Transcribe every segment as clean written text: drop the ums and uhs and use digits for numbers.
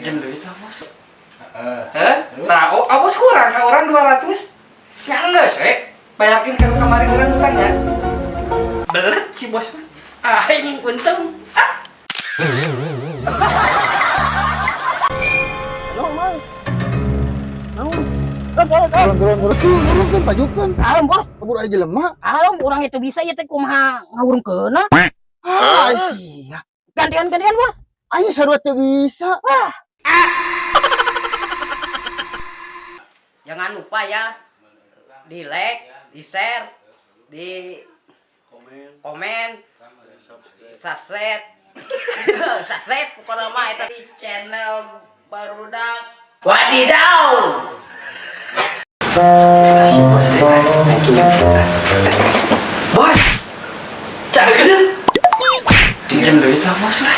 Pinjam duit ah bos. Nah, oh bos kurang ke orang 200. Ya enggak sih. Bayakin kan kemarin orang utangnya. Belet si bos mah. Ah ini untung. Turun kan pajukan. Alam bos, kabur aja lemah. Alam orang itu bisa ya teh kumaha ngawurung keuna. Sia. Gantian bos. Ayo sarua teh bisa. Jangan lupa ya, di like, di share, di komen, subscribe, subscribe pokoknya mah itu di channel Barudak Wadidaw. Si bos bos, caget. Pinjam duit ah bos lah.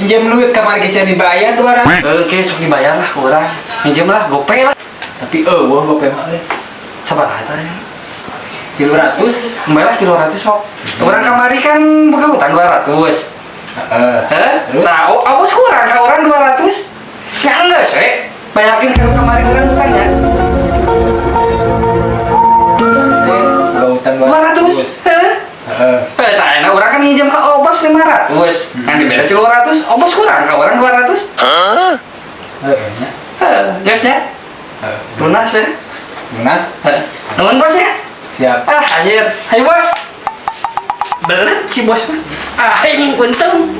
Pinjam duit kemarin kita dibayar 200. Oke, sok dibayar lah kurang. Pinjam lah, gopay lah. Tapi wah gopay mah sabar aja ya. 300, kembali lah 300 sok. Orang kemarin kan bukan utang 200. Nah, oh bos kurang ke orang 200. Ya enggak sih. Bayakin kan kemarin orang utangnya. Utang 200. Tanya orang kan minjem ke obos 500. Kan dibeda 300. Obos kurang ke orang 200. Gas ya? Lunas ya? Lunas. Nuhun bos ya? Siap. Anjir. Ayo bos. Belet si bos mah. Ini untung.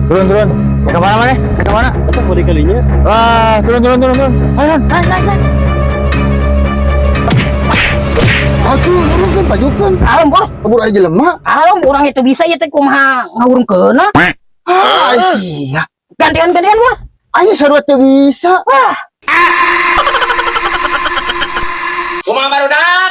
Turun. Ke mana mana? Ke mana? Apa mau dikalinya? Wah, turun. Ayo, naik. Aduh, turun kan pajukan. Alam bos, kabur aja lemah. Alam orang itu bisa ya teh kumaha ngawurung keuna. Sia. Gantian bos. Ayo sarua teh bisa. Kumaha Barudak?